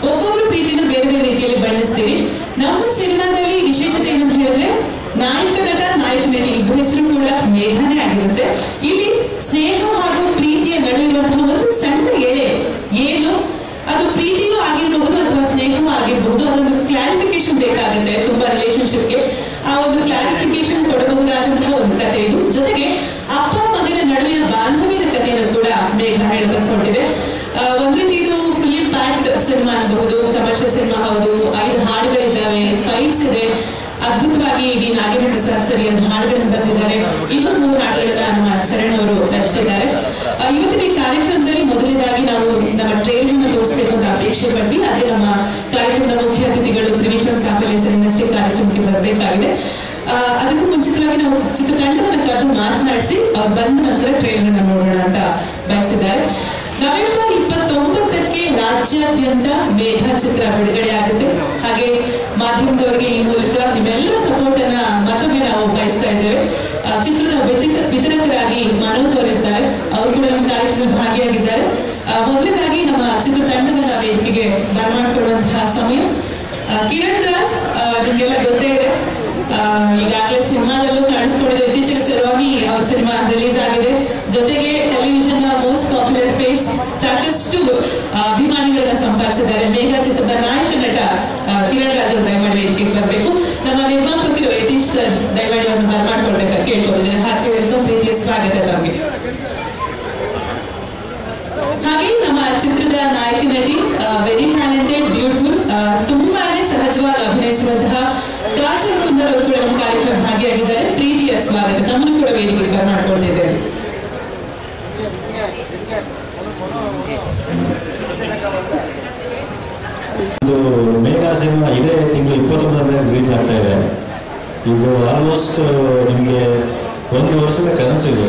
ಒಬ್ಬೊಬ್ರು ಪ್ರೀತಿನ ಬೇರೆ ಬೇರೆ ರೀತಿಯಲ್ಲಿ ಬಣ್ಣಿಸ್ತೀವಿ. ನಮ್ಮ ಸಿನಿಮಾದಲ್ಲಿ ವಿಶೇಷತೆ ಏನಂತ ಹೇಳಿದ್ರೆ ನಾಯಕ ನಟ ನಾಯಕ ನಟಿ ಇಬ್ಬರ ಹೆಸರು ಕೂಡ ಮೇಘಾನೇ ಆಗಿರುತ್ತೆ. ಇಲ್ಲಿ ಸ್ನೇಹ ಹಾಗೂ ಪ್ರೀತಿಯ ನಡುವೆ ಇರುವಂತಹ ಒಂದು ಸಣ್ಣ ಎಳೆ ಏನು ಅದು ಪ್ರೀತಿಯೂ ಆಗಿರಬಹುದು ಅಥವಾ ಸ್ನೇಹವೂ ಆಗಿರಬಹುದು, ಅದೊಂದು ಕ್ಲಾರಿಫಿಕೇಶನ್ ಬೇಕಾಗುತ್ತೆ. ತುಂಬಾ ರಿಲೇಶನ್ಶಿಪ್ಗೆ ಆ ಒಂದು ಕ್ಲಾರಿಫಿಕೇಶನ್ ಕೊಡಬಹುದಾದಂತಹ ಒಂದು ಕಥೆ ಇದು. ಜೊತೆಗೆ ಅಪ್ಪ ಮಗನ ನಡುವಿನ ಬಾಂಧವ್ಯದ ಕಥೆಯನ್ನು ಕೂಡ ಮೇಘ ಹೇಳಿಕೊಂಡಿದೆ. ಒಂದ್ ರೀತಿ ಇದು ಫಿಲ್ಮ್ ಪ್ಯಾಕ್ಡ್ ಸಿನಿಮಾ ಅನ್ಬಹುದು, ಕಮರ್ಷಿಯಲ್ ಸಿನಿಮಾ ಹೌದು. 5 ಹಾಡುಗಳಿದ್ದಾವೆ, ಫೈಟ್ಸ್ ಇದೆ. ಅದ್ಭುತವಾಗಿ ವಿ ನಾಗೇಂದ್ರ ಪ್ರಸಾದ್ ಸರಿ ಒಂದು ಹಾಡುಗಳನ್ನು ಬರೆದಿದ್ದಾರೆ. ಇನ್ನೂ 3 ಹಾಡುಗಳನ್ನ ನಮ್ಮ ಚರಣ್ ಅವರು ರಚಿಸಿದ್ದಾರೆ. ಇವತ್ತಿನ ಈ ಕಾರ್ಯಕ್ರಮದಲ್ಲಿ ಮೊದಲನೇದಾಗಿ ನಾವು ನಮ್ಮ ಟ್ರೈಲರ್ನ ತೋರಿಸಬೇಕು ಅಂತ ಅಪೇಕ್ಷೆ ಪಟ್ವಿ. ಆದ್ರೆ ನಮ್ಮ ಕಾರ್ಯಕ್ರಮದ ಮುಖ್ಯ ಅತಿಥಿಗಳು ತ್ರಿವಿಕ್ರಮ್ ಸಾಫಲೆ ಇನ್ನಷ್ಟೇ ಕಾರ್ಯಕ್ರಮಕ್ಕೆ ಬರಬೇಕಾಗಿದೆ. ಅದಕ್ಕೂ ಮುಂಚಿತವಾಗಿ ನಾವು ಚಿತ್ರತಂಡವನ್ನು ಕರೆದು ಮಾತನಾಡಿಸಿ ಅವ್ರು ಬಂದ ನಂತರ ಟ್ರೈಲರ್ನ ನೋಡೋಣ ಅಂತ ಬಯಸಿದ್ದಾರೆ. ನವೆಂಬರ್ 29ಕ್ಕೆ ರಾಜ್ಯಾದ್ಯಂತ ಮೇಘ ಚಿತ್ರ ಬಿಡುಗಡೆ ಆಗುತ್ತೆ. ಹಾಗೆ ಮಾಧ್ಯಮದವರಿಗೆ ಈ ಮೂಲಕ ನಿಮ್ಮೆಲ್ಲರ ಸಪೋರ್ಟ್ ಅನ್ನ ಮತ್ತೊಮ್ಮೆ ನಾವು ಬಯಸ್ತಾ ಇದ್ದೇವೆ. ಚಿತ್ರದ ವಿತರಕರಾಗಿ ಮನೋಜ್ ಅವರಿದ್ದಾರೆ, ಅವರು ಕೂಡ ನಮ್ಮ ಕಾರ್ಯಕ್ರಮ ಭಾಗಿಯಾಗಿದ್ದಾರೆ. ಮೊದಲನೇದಾಗಿ ನಮ್ಮ ಚಿತ್ರತಂಡದ ವೇದಿಕೆಗೆ ಬರಮಾಡಿಕೊಳ್ಳುವಂತಹ ಸಮಯ. ಕಿರಣ್ ರಾಜ್ ನಿಮಗೆಲ್ಲ ಗೊತ್ತೇ ಇದೆ, ಈಗಾಗಲೇ ಸಿನಿಮಾದಲ್ಲೂ ಕಾಣಿಸ್ಕೊಂಡಿದೆ. ಇತ್ತೀಚೆಗೆ ಶರ್ವಾಮಿ ಅವರ ಸಿನಿಮಾ ರಿಲೀಸ್ ಆಗಿದೆ. ಜೊತೆಗೆ ಟೆಲಿವಿಷನ್ ಮೋಸ್ಟ್ ಪಾಪ್ಯುಲರ್ ಫೇಸ್, ಸಾಕಷ್ಟು ಅಭಿಮಾನಿಗಳನ್ನ ಸಂಪಾದಿಸಿದ್ದಾರೆ. ಮೇಘ ಚಿತ್ರದ ನಾಯಕ ನಟ ಕಿರಣ್ ರಾಜ್ ಅವರು ದಯಮಾಡಿ ವೇದಿಕೆಗೆ ಬರಬೇಕು. ನಮ್ಮ ನಿರ್ಮಾಪಕರು ಯತೀಶ್ ಸರ್ ದಯಮಾಡಿ ಅವ್ರನ್ನ ಬರಮಾಡ್ಕೊಳ್ಬೇಕು ಕೇಳ್ಕೊಂಡಿದ್ದಾರೆ. ಹಾಗೆ ಪ್ರೀತಿಯ ಸ್ವಾಗತ ನಮಗೆ. ಹಾಗೆ ನಮ್ಮ ಚಿತ್ರದ ನಾಯಕ ನಟಿ ವೆರಿ ಟ್ಯಾಲೆಂಟೆಡ್, ಬ್ಯೂಟಿಫುಲ್, ತುಂಬಾನೇ ಸಹಜವಾಗಿ ಅಭಿನಯಿಸುವಂತಹ ಕಾಜಲ್ ಕುಂದರ್ ಅವರು ಕೂಡ ನಮ್ಮ ಕಾರ್ಯಕ್ರಮ ಭಾಗಿಯಾಗಿದ್ದಾರೆ. ಪ್ರೀತಿಯ ಸ್ವಾಗತ, ತಮ್ಮನ್ನು ಕೂಡ ವೇದಿಕೆಗೆ ಬರಮಾಡ್ಕೊಳ್ತಿದ್ದೇವೆ. ಮೇಘಾ ಸಿನಿಮಾ ಇದೇ ತಿಂಗಳು 29ನೇ ರಿಲೀಸ್ ಆಗ್ತಾ ಇದೆ. ಇದು ಆಲ್ಮೋಸ್ಟ್ ನಿಮಗೆ 1 ವರ್ಷದ ಕನಸು ಇದೆ.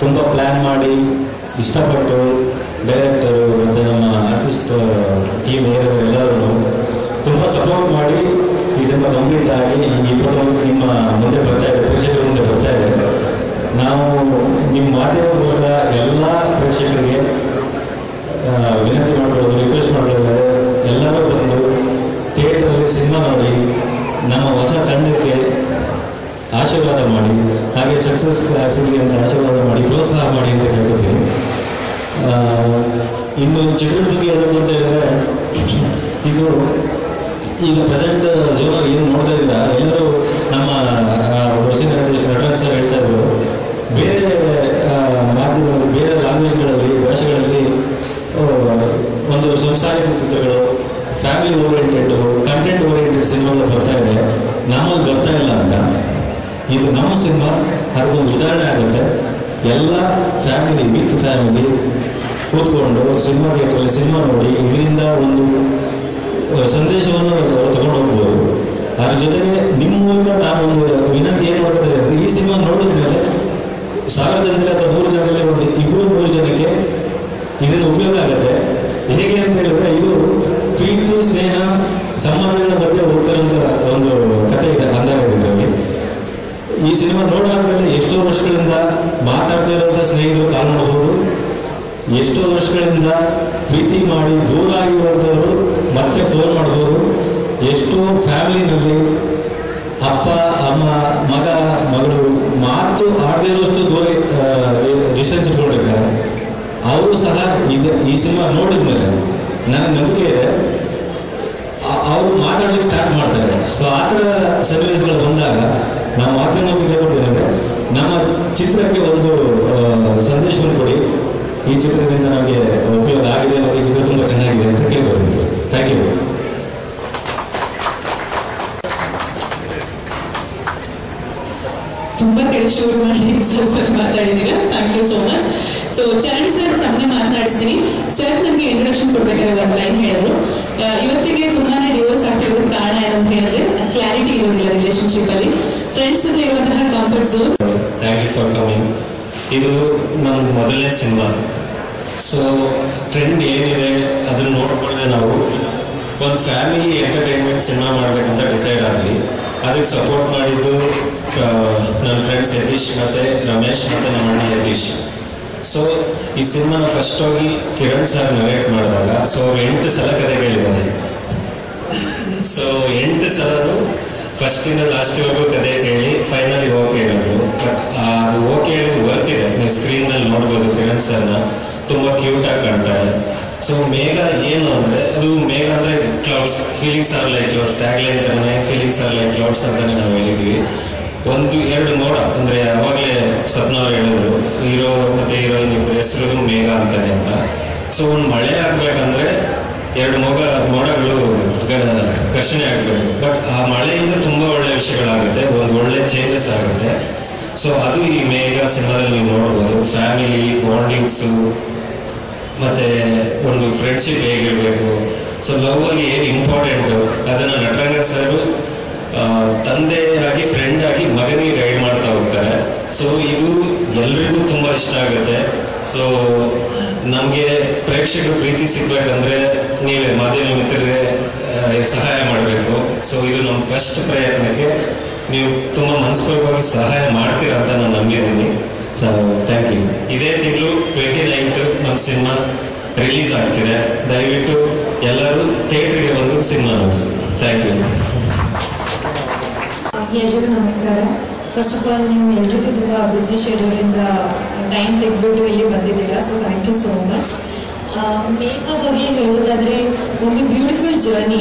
ತುಂಬ ಪ್ಲ್ಯಾನ್ ಮಾಡಿ ಇಷ್ಟಪಟ್ಟು ಡೈರೆಕ್ಟರು ಮತ್ತು ನಮ್ಮ ಆರ್ಟಿಸ್ಟ್ ಟೀಮ್ ಎಲ್ಲರೂ ತುಂಬ ಸಪೋರ್ಟ್ ಮಾಡಿ ಈ ಸಿನಿಮಾ ಕಂಪ್ಲೀಟ್ ಆಗಿ ಈಗ 29 ನಿಮ್ಮ ಮುಂದೆ ಬರ್ತಾ ಇದೆ, ಪ್ರೇಕ್ಷಕರ ಮುಂದೆ ಬರ್ತಾ ಇದೆ. ನಾವು ನಿಮ್ಮ ಮಾಧ್ಯಮ ಮೂಲಕ ಎಲ್ಲ ಪ್ರೇಕ್ಷಕರಿಗೆ ವಿನಂತಿ ಮಾಡ್ಕೊಳ್ಳೋದು, ರಿಕ್ವೆಸ್ಟ್ ಮಾಡ್ಕೊಳ್ಳೋದು, ಎಲ್ಲರೂ ಬಂದು ಥಿಯೇಟ್ರಲ್ಲಿ ಸಿನಿಮಾ ನೋಡಿ ನಮ್ಮ ಹೊಸ ತಂಡಕ್ಕೆ ಆಶೀರ್ವಾದ ಮಾಡಿ, ಹಾಗೆ ಸಕ್ಸಸ್ ಸಿಗಲಿ ಅಂತ ಆಶೀರ್ವಾದ ಮಾಡಿ, ಪ್ರೋತ್ಸಾಹ ಮಾಡಿ ಅಂತ ಕೇಳ್ಕೊತೀನಿ. ಇನ್ನು ಚಿತ್ರದ ಬಗ್ಗೆ ಹೇಳಬೇಕು ಅಂತ ಹೇಳಿದ್ರೆ, ಇದು ಈಗ ಪ್ರೆಸೆಂಟ್ ಝೋನಲ್ಲಿ ಏನು ನೋಡ್ತಾ ಇದ್ದೀರಾ, ಎಲ್ಲರೂ ನಮ್ಮ ವಸೀಂ ನಟರಾಜ್ ಸರ್ ಹೇಳ್ತಾ ಇದ್ರು, ಬೇರೆ ಮಾಧ್ಯಮದಲ್ಲಿ ಬೇರೆ ಲ್ಯಾಂಗ್ವೇಜ್ಗಳಲ್ಲಿ ಭಾಷೆಗಳಲ್ಲಿ ಒಂದು ಸಂಸಾರಿಕ ಚಿತ್ರಗಳು, ಫ್ಯಾಮಿಲಿ ಓರಿಯೆಂಟೆಡ್, ಕಂಟೆಂಟ್ ಓರಿಯೆಂಟೆಡ್ ಸಿನಿಮಾಗಳು ಬರ್ತಾ ಇದೆ, ನಮ್ಮಲ್ಲಿ ಬರ್ತಾ ಇಲ್ಲ ಅಂತ. ಇದು ನಮ್ಮ ಸಿನಿಮಾ ಅದಕ್ಕೊಂದು ಉದಾಹರಣೆ ಆಗುತ್ತೆ. ಎಲ್ಲ ಫ್ಯಾಮಿಲಿ ವಿತ್ ಫ್ಯಾಮಿಲಿ ಕೂತ್ಕೊಂಡು ಸಿನಿಮಾ ಥಿಯೇಟ್ರಲ್ಲಿ ಸಿನಿಮಾ ನೋಡಿ ಇದರಿಂದ ಒಂದು ಸಂದೇಶವನ್ನು ತಗೊಂಡು ಹೋಗ್ಬೋದು. ಅದ್ರ ಜೊತೆಗೆ ನಿಮ್ಮ ಮೂಲಕ ನಾವೊಂದು ವಿನಂತಿ ಏನು ಮಾಡ್ತಾ ಅಂದರೆ, ಈ ಸಿನಿಮಾ ನೋಡಿದ ಮೇಲೆ 1000 ಜನರಲ್ಲಿ ಅಥವಾ 100 ಜನರಲ್ಲಿ ಒಂದು 200-3 ಜನಕ್ಕೆ ಇದರಿಂದ ಉಪಯೋಗ ಆಗುತ್ತೆ. ಹೇಗೆ ಅಂತ ಹೇಳಿದ್ರೆ, ಇದು ಪ್ರೀತಿ ಸ್ನೇಹ ಸಂಬಂಧಗಳ ಬಗ್ಗೆ ಹೋಗ್ತಾರಂತ ಒಂದು ಕಥೆ ಇದೆ ಅಂದಾಗದಲ್ಲಿ. ಈ ಸಿನಿಮಾ ನೋಡಾದ್ಮೇಲೆ ಎಷ್ಟೋ ವರ್ಷಗಳಿಂದ ಮಾತಾಡ್ತಾ ಇರೋಂಥ ಸ್ನೇಹಿತರು ಕಾಲ್ ಮಾಡ್ಬೋದು, ಎಷ್ಟೋ ವರ್ಷಗಳಿಂದ ಪ್ರೀತಿ ಮಾಡಿ ದೂರ ಆಗಿರುವಂಥವರು ಮತ್ತೆ ಫೋನ್ ಮಾಡ್ಬೋದು, ಎಷ್ಟೋ ಫ್ಯಾಮಿಲಿನಲ್ಲಿ ಅಪ್ಪ ಅಮ್ಮ ಮಗ ಮಗಳು ಮಾತು ಆಡದೇ ಇರುವಷ್ಟು ದೂರ ಡಿಸ್ಟೆನ್ಸ್ ಇಟ್ಕೊಂಡಿರ್ತಾರೆ. ಅವರು ಸಹ ಈ ಸಿನಿಮಾ ನೋಡಿದ ಮೇಲೆ ನನಗೆ ನಂಬಿಕೆ ಇದೆ, ಅವರು ಮಾತಾಡ್ಲಿಕ್ಕೆ ಸ್ಟಾರ್ಟ್ ಮಾಡ್ತಾರೆ. ಸೊ ಆ ಥರ ಸನ್ನಿವೇಶಗಳು ಬಂದಾಗ ನಾವು ಮಾತನ್ನು ಕೇಳ್ಕೊಡ್ತೀನಿ ಅಂದರೆ, ನಮ್ಮ ಚಿತ್ರಕ್ಕೆ ಒಂದು ಸಂದೇಶವನ್ನು ಕೊಡಿ. ಈ ಚಿತ್ರದಿಂದ ನಮಗೆ ಉಪಯೋಗ ಆಗಿದೆ ಮತ್ತು ಈ ಚಿತ್ರ ತುಂಬ ಚೆನ್ನಾಗಿದೆ ಅಂತ ಕೇಳ್ಕೊಡ್ತೀನಿ ಸರ್. Thank you. ತುಂಬಾ ಕಡೆ ಶುರು ಮಾಡಿ ಸ್ವಲ್ಪ ಮಾತಾಡಿದ್ದೀರಾ. Thank you so much. So Charan sir ತಮ್ಮನ್ನೇ ಮಾತನಾಡಿಸ್ತೀನಿ. ಸರ್ ನಮಗೆ ಇಂಟ್ರೊಡಕ್ಷನ್ ಕೊಡ್ಬೇಕಾದ್ರೆ ಒಂದು ಲೈನ್ ಹೇಳಿದ್ರು, ಇವತ್ತಿಗೆ ತುಂಬಾನೇ ಡಿವೋರ್ಸ್ ಆಗ್ತಿರೋದಕ್ಕೆ ಕಾರಣ ಏನಂತ ಹೇಳಿದ್ರೆ ಕ್ಲಾರಿಟಿ ಇರೋದಿಲ್ಲ ರಿಲೇಶನ್ಶಿಪ್ ಅಲ್ಲಿ, ಫ್ರೆಂಡ್ಸ್ ಜೊತೆ ಇರುವಂತಹ comfort zone. Thank you for coming. ಇದು ನನ್ನ ಮೊದಲನೇ ಸಿನಿಮಾ. ಸೊ ಟ್ರೆಂಡ್ ಏನಿದೆ ಅದನ್ನು ನೋಡಿಕೊಂಡ್ರೆ ನಾವು ಒಂದು ಫ್ಯಾಮಿಲಿ ಎಂಟರ್ಟೈನ್ಮೆಂಟ್ ಸಿನಿಮಾ ಮಾಡಬೇಕಂತ ಡಿಸೈಡ್ ಆದ್ವಿ. ಅದಕ್ಕೆ ಸಪೋರ್ಟ್ ಮಾಡಿದ್ದು ನನ್ನ ಫ್ರೆಂಡ್ಸ್ ಯತೀಶ್ ಮತ್ತು ರಮೇಶ್ ಮತ್ತು ನಮ್ಮ ಅಣ್ಣ ಯತೀಶ್. ಸೊ ಈ ಸಿನಿಮಾನ ಫಸ್ಟ್ ಹೋಗಿ ಕಿರಣ್ ಸರ್ ನರೇಟ್ ಮಾಡಿದಾಗ ಸೊ ಅವ್ರು 8 ಸಲ ಕತೆ ಕೇಳಿದ್ದಾರೆ. ಸೊ 8 ಸಲನು ಫಸ್ಟಿಂದ ಲಾಸ್ಟ್ವರೆಗೂ ಕತೆ ಕೇಳಿ ಫೈನಲಿ ಓಕೆ ಹೇಳಿದ್ರು. ಬಟ್ ಅದು ಓಕೆ ಹೇಳಿದ್ದು ಬರ್ತಿದೆ, ನೀವು ಸ್ಕ್ರೀನಲ್ಲಿ ನೋಡ್ಬೋದು ಕಿರಣ್ ಸರ್ನ, ತುಂಬ ಕ್ಯೂಟಾಗಿ ಕಾಣ್ತಾರೆ. ಸೊ ಮೇಘ ಏನು ಅಂದರೆ, ಅದು ಮೇಘ ಅಂದರೆ clouds, feelings are like clouds, tagline ಥರನೇ ಫೀಲಿಂಗ್ಸ್ ಆರ್ ಲೈಕ್ ಕ್ಲೌಡ್ಸ್ ಅಂತಲೇ ನಾವು ಹೇಳಿದ್ವಿ. 1-2 ಮೋಡ ಅಂದರೆ ಅವಾಗಲೇ ಸ್ವಪ್ನ ಅವ್ರು ಹೇಳಿದ್ರು ಹೀರೋ ಮತ್ತು ಹೀರೋಯಿನ್ ಇಬ್ಬರ ಹೆಸರು ಮೇಘ ಅಂತಾನೆ ಅಂತ. ಸೊ ಒಂದು ಮಳೆ ಆಗಬೇಕಂದ್ರೆ 2 ಮೋಡಗಳು ಘರ್ಷಣೆ ಆಗಬೇಕು. ಬಟ್ ಆ ಮಳೆಯಿಂದ ತುಂಬ ಒಳ್ಳೆ ವಿಷಯಗಳಾಗುತ್ತೆ, ಒಂದು ಒಳ್ಳೆ ಚೇಂಜಸ್ ಆಗುತ್ತೆ. ಸೊ ಅದು ಈ ಮೇಘ ಸಿನಿಮಾದಲ್ಲಿ ನೀವು ನೋಡ್ಬೋದು. ಫ್ಯಾಮಿಲಿ ಬಾಂಡಿಂಗ್ಸು ಮತ್ತು ಒಂದು ಫ್ರೆಂಡ್ಶಿಪ್ ಹೇಗಿರಬೇಕು, ಸೊ ಲವ್ವಲ್ಲಿ ಏನು ಇಂಪಾರ್ಟೆಂಟು ಅದನ್ನು ನಟರಂಗ ಸರ್ ತಂದೆಯಾಗಿ ಫ್ರೆಂಡ್ ಆಗಿ ಮಗನಿಗೆ ಗೈಡ್ ಮಾಡ್ತಾ ಹೋಗ್ತಾರೆ. ಸೊ ಇದು ಎಲ್ರಿಗೂ ತುಂಬ ಇಷ್ಟ ಆಗುತ್ತೆ. ಸೊ ನಮಗೆ ಪ್ರೇಕ್ಷಕರು ಪ್ರೀತಿ ಸಿಗ್ಬೇಕಂದ್ರೆ ನೀವೇ ಮಾಧ್ಯಮ ಮಿತ್ರರಿಗೆ ಸಹಾಯ ಮಾಡಬೇಕು. ಸೊ ಇದು ನಮ್ಮ ಫಸ್ಟ್ ಪ್ರಯತ್ನಕ್ಕೆ ನೀವು ತುಂಬ ಮನಸ್ಪೂರ್ವಕವಾಗಿ ಸಹಾಯ ಮಾಡ್ತೀರಾ ಅಂತ ನಾನು ನಂಬಿದ್ದೀನಿ. So thank you. ಇದೇ ತಿಂಗಳು 29th ನಮ್ಮ ಸಿನಿಮಾ ರಿಲೀಸ್ ಆಗ್ತಿದೆ. ದಯವಿಟ್ಟು ಎಲ್ಲರೂ ಥಿಯೇಟ್ರಿಗೆ ಬಂದು ಸಿನಿಮಾ ನೋಡಿ. Thank you. ಎಲ್ರಿಗೂ ನಮಸ್ಕಾರ. ಫಸ್ಟ್ ಆಫ್ ಆಲ್ ನೀವು ಎಲ್ರಿಗೂ ತುಂಬ ಬ್ಯುಸಿ ಶೆಡ್ಯೂಲಿಂದ ಟೈಮ್ ತೆಗೆದ್ಬಿಟ್ಟು ಇಲ್ಲಿ ಬಂದಿದ್ದೀರಾ, so thank you so much. Megha ಬಗ್ಗೆ ಹೇಳೋದಾದರೆ ಒಂದು ಬ್ಯೂಟಿಫುಲ್ ಜರ್ನಿ,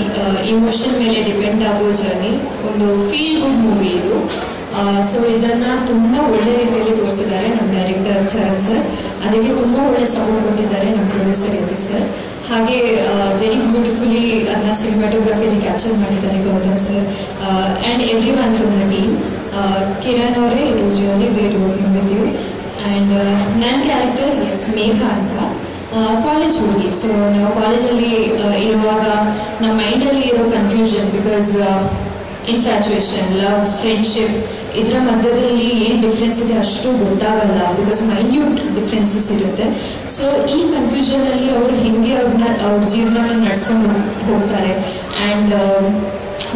ಇಮೋಷನ್ ಮೇಲೆ ಡಿಪೆಂಡ್ ಆಗೋ ಜರ್ನಿ, ಒಂದು ಫೀಲ್ ಗುಡ್ ಮೂವಿ ಇದು. ಸೊ ಇದನ್ನು ತುಂಬ ಒಳ್ಳೆ ರೀತಿಯಲ್ಲಿ ತೋರಿಸಿದ್ದಾರೆ ನಮ್ಮ ಡೈರೆಕ್ಟರ್ ಚರಣ್ ಸರ್. ಅದಕ್ಕೆ ತುಂಬ ಒಳ್ಳೆ ಸಪೋರ್ಟ್ ಕೊಟ್ಟಿದ್ದಾರೆ ನಮ್ಮ ಪ್ರೊಡ್ಯೂಸರ್ ಯತೀಶ್ ಸರ್. ಹಾಗೆ ವೆರಿ ಬ್ಯೂಟಿಫುಲಿ ಅದನ್ನ ಸಿನಿಮಾಟೋಗ್ರಫಿಯಲ್ಲಿ ಕ್ಯಾಪ್ಚರ್ ಮಾಡಿದ್ದಾರೆ Gautam sir and every one from the team. Kiran ಅವರೇ, it was really great working with you. And ನನ್ನ ಕ್ಯಾರೆಕ್ಟರ್ ಮೇಘ ಅಂತ, ಕಾಲೇಜ್ ಹುಡುಗಿ. ಸೊ ನಾವು ಕಾಲೇಜಲ್ಲಿ ಇರುವಾಗ ನಮ್ಮ ಮೈಂಡಲ್ಲಿ ಇರೋ confusion, because infatuation, love, friendship ಇದರ ಮಧ್ಯದಲ್ಲಿ ಏನು ಡಿಫ್ರೆನ್ಸ್ ಇದೆ ಅಷ್ಟು ಗೊತ್ತಾಗಲ್ಲ, ಬಿಕಾಸ್ ಮೈನ್ಯೂಟ್ ಡಿಫ್ರೆನ್ಸಸ್ ಇರುತ್ತೆ. ಸೊ ಈ ಕನ್ಫ್ಯೂಷನಲ್ಲಿ ಅವರು ಹೇಗೆ ಅವ್ರ ಜೀವನ ನಡೆಸ್ಕೊಂಡು ಹೋಗ್ತಾರೆ. ಆ್ಯಂಡ್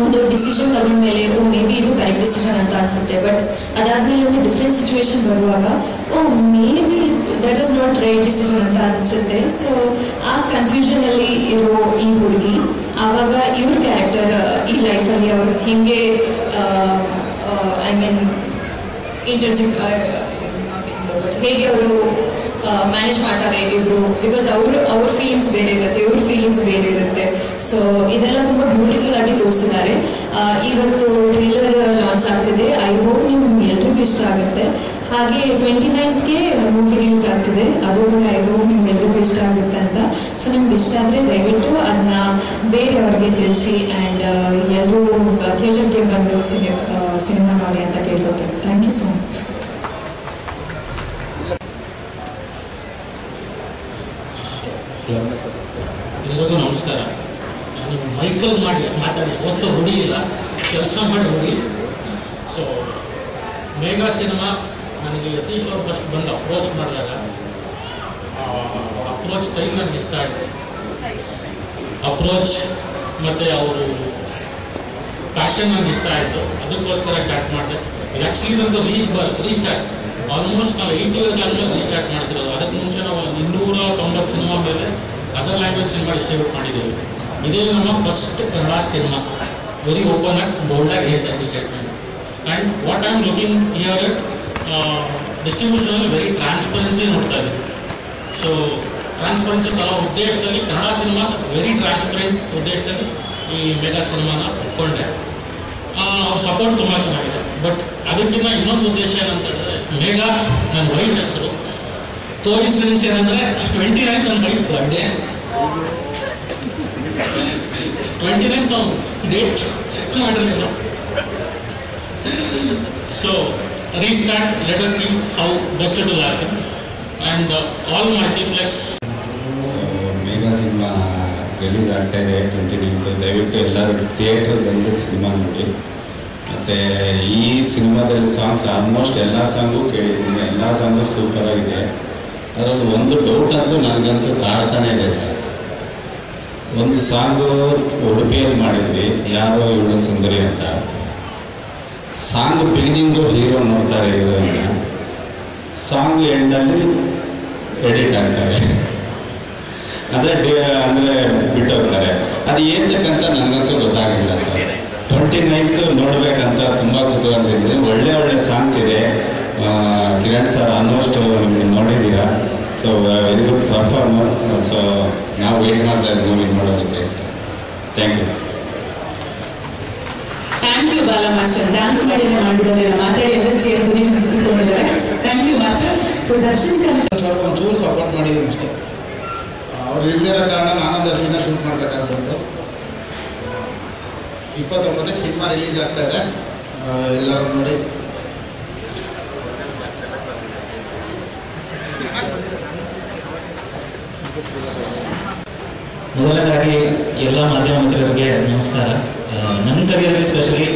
ಒಂದು ಡಿಸಿಷನ್ ತಗೊಂಡ್ಮೇಲೆ ಮೇ ಬಿ ಇದು ಕರೆಕ್ಟ್ ಡಿಸಿಷನ್ ಅಂತ ಅನಿಸುತ್ತೆ. ಬಟ್ ಅದಾದಮೇಲೆ ಒಂದು ಡಿಫ್ರೆಂಟ್ ಸಿಚುವೇಶನ್ ಬರುವಾಗ may be that was not right decision ಅಂತ ಅನಿಸುತ್ತೆ. ಸೊ ಆ ಕನ್ಫ್ಯೂಷನಲ್ಲಿ ಇರೋ ಈ ಹುಡುಗಿ ಆವಾಗ ಇವ್ರ ಕ್ಯಾರೆಕ್ಟರ್ ಈ ಲೈಫಲ್ಲಿ ಅವರು ಹೇಗೆ ಐ ಮೀನ್ ಹೇಗೆ ಅವರು ಮ್ಯಾನೇಜ್ ಮಾಡ್ತಾರೆ ಇಬ್ಬರು, ಬಿಕಾಸ್ ಅವ್ರ ಫೀಲಿಂಗ್ಸ್ ಬೇರೆ ಇರುತ್ತೆ, ಇವ್ರ ಫೀಲಿಂಗ್ಸ್ ಬೇರೆ ಇರುತ್ತೆ. ಸೊ ಇದೆಲ್ಲ ತುಂಬ ಬ್ಯೂಟಿಫುಲ್ ಆಗಿ ತೋರಿಸಿದ್ದಾರೆ. ಇವತ್ತು ಟ್ರೇಲರ್ ಲಾಂಚ್ ಆಗ್ತಿದೆ. ಐ ಹೋಪ್ ನೀವು ಎಲ್ರಿಗೂ ಇಷ್ಟ ಆಗುತ್ತೆ. ಹಾಗೆ 29th ಮೂವಿ ರಿಲೀಸ್ ಆಗ್ತಿದೆ, ಅದು ಕೂಡ ಐ ಹೋಪ್ ನಿಮ್ಗೆ ಎಲ್ರಿಗೂ ಇಷ್ಟ ಆಗುತ್ತೆ ಅಂತ. ಸೊ ನಿಮ್ಗೆ ಇಷ್ಟ ಆದರೆ ದಯವಿಟ್ಟು ಅದನ್ನ ಬೇರೆಯವ್ರಿಗೆ ತಿಳಿಸಿ ಆ್ಯಂಡ್ ಎಲ್ಲರೂ ಥಿಯೇಟರ್ಗೆ ಬಂದು ಸಿನಿಮಾ ನೋಡಿ ಅಂತ ಕೇಳ್ಕೊತೀನಿ. Thank you so much. ಎಲ್ಲರಿಗೂ ನಮಸ್ಕಾರ. ನಾನು ಮೈಕಲ್ ಮಾತಾಡಿ ಹೊತ್ತು ಹುಡಿಯಿಲ್ಲ, ಕೆಲಸ ಮಾಡಿ ಹುಡಿ. ಸೊ ಮೇಘಾ ಸಿನಿಮಾ ನನಗೆ ಯತೀಶ್ ಅವ್ರು ಫಸ್ಟ್ ಬಂದು ಅಪ್ರೋಚ್ ಮಾಡಿದಾಗ ಅಪ್ರೋಚ್ ಟೈಮ್ ನನಗೆ ಇಷ್ಟ ಆಯಿತು. ಅಪ್ರೋಚ್ ಮತ್ತು ಅವರು ಪ್ಯಾಷನ್ ನನಗೆ ಇಷ್ಟ ಆಯಿತು. ಅದಕ್ಕೋಸ್ಕರ ಸ್ಟಾರ್ಟ್ ಮಾಡಿದೆ. ಇದು ಆ್ಯಕ್ಚುಲಿ ನಂದು ರೀಸ್ಟಾರ್ಟ್ ಆಲ್ಮೋಸ್ಟ್ ನಾವು 8 years ಆದಮೇಲೆ ರೀಸ್ಟಾರ್ಟ್ ಮಾಡ್ತಿರೋದು. ಅದಕ್ಕೆ ಮುಂಚೆ ನಾವು 290 ಸಿನಿಮಾ ಮೇಲೆ ಅದರ್ ಲ್ಯಾಂಗ್ವೇಜ್ ಸಿನಿಮಾ ಡಿಸ್ಟ್ರಿಬ್ಯೂಟ್ ಮಾಡಿದ್ದೀವಿ. ಇದೇ ನಮ್ಮ first Kannada cinema. Very open ಆಗಿ ಬೋಲ್ಡಾಗಿ ಹೇಳ್ತಾ ಇದ್ದೀನಿ statement. And what I am looking here it ಡಿಸ್ಟ್ರಿಬ್ಯೂಷನಲ್ಲಿ ವೆರಿ ಟ್ರಾನ್ಸ್ಪರೆನ್ಸಿ ನೋಡ್ತಾ ಇದ್ದೀವಿ. ಸೊ ಟ್ರಾನ್ಸ್ಪರೆನ್ಸಿ ತರೋ ಉದ್ದೇಶದಲ್ಲಿ ಕನ್ನಡ ಸಿನಿಮಾ ವೆರಿ ಟ್ರಾನ್ಸ್ಪರೆಂಟ್ ಉದ್ದೇಶದಲ್ಲಿ ಈ ಮೇಘಾ ಸಿನಿಮಾನ ಒಪ್ಕೊಂಡೆ. ಅವ್ರ ಸಪೋರ್ಟ್ ತುಂಬ ಚೆನ್ನಾಗಿದೆ. ಬಟ್ ಅದಕ್ಕಿಂತ ಇನ್ನೊಂದು ಉದ್ದೇಶ ಏನಂತ ಹೇಳಿದ್ರೆ, ಮೇಘಾ ನನ್ನ ವೈಫ್ ಹೆಸರು. ಕೋಇನ್ಸಿಡೆನ್ಸ್ ಏನಂದರೆ 29th ನನ್ನ wife birthday. 29th date check ಮಾಡಿರಲಿಲ್ಲ. So restart, let us see how best to happen and all multiplex. Megha cinema release ಆಗ್ತಾ ಇದೆ 29th. ದಯವಿಟ್ಟು ಎಲ್ಲರೂ ಥಿಯೇಟ್ರಿಗೆ ಬಂದು ಸಿನಿಮಾ ನೋಡಿ. ಮತ್ತು ಈ ಸಿನಿಮಾದಲ್ಲಿ ಸಾಂಗ್ಸ್ ಆಲ್ಮೋಸ್ಟ್ ಎಲ್ಲ ಸಾಂಗು ಕೇಳಿದ್ದೀನಿ, ಎಲ್ಲ ಸಾಂಗು ಸೂಪರಾಗಿದೆ. ಅದರಲ್ಲಿ ಒಂದು ಡೌಟ್ ಅಂತೂ ನನಗಂತೂ ಕಾಡ್ತಾನೆ ಇದೆ ಸರ್. ಒಂದು ಸಾಂಗು ಉಡುಪಿಯಲ್ಲಿ ಮಾಡಿದ್ವಿ, ಯಾರೋ ಇವಳು ಸುಂದರಿ ಅಂತ. ಸಾಂಗ್ ಬಿಗಿನಿಂಗು ಹೀರೋ ನೋಡ್ತಾರೆ ಹೀರೋಯಿನ್ನ, ಸಾಂಗ್ ಎಂಡಲ್ಲಿ ಎಡಿಟ್ ಆಗ್ತವೆ, ಅಂದರೆ ಬಿಟ್ಟು ಹೋಗ್ತಾರೆ. ಅದು ಏನಕ್ಕಂತ ನನಗಂತೂ ಗೊತ್ತಾಗಿಲ್ಲ ಸರ್. 29th ನೋಡಬೇಕಂತ ತುಂಬ ಕುತೂಹಲ ಇದ್ದರೆ ಒಳ್ಳೆ ಸಾಂಗ್ಸ್ ಇದೆ. ಕಿರಣ್ ಸರ್ ಆಲ್ಮೋಸ್ಟ್ ನೋಡಿದ್ದೀರಾ. So very good performer. So ನಾವು ವೇಟ್ ಮಾಡ್ತಾ ಇದ್ದೀವಿ ಮೂವಿ ನೋಡೋದಕ್ಕೆ sir. Thank you. Thank you Bala master. Dance ಮಾಡಿದ್ರೆ ಮಾಡಿದ್ದಾರೆ, ಮಾತಾಡಿ ಅಂದ್ರೆ ಚೇರ್ ನಿಂತ್ಕೊಂಡಿದ್ದಾರೆ. Thank you master. So Darshan ಒಂಚೂರು ಸಪೋರ್ಟ್ ಮಾಡಿದ್ದೀನಿ ಅಷ್ಟೇ. ಅವ್ರು ಇಲ್ದಿರೋ ಕಾರಣ ನಾನೊಂದು ಸೀನ ಶೂಟ್ ಮಾಡಬೇಕಾಗ್ಬಂತು. 29ಕ್ಕೆ ಸಿನಿಮಾ ರಿಲೀಸ್ ಆಗ್ತಾ ಇದೆ, ಎಲ್ಲರೂ ನೋಡಿ. ಮೊದಲನೇದಾಗಿ ಎಲ್ಲ ಮಾಧ್ಯಮ ಮಿತ್ರರಿಗೆ ನಮಸ್ಕಾರ. ನನ್ನ ಕರಿಯರಲ್ಲಿ ಸ್ಪೆಷಲಿ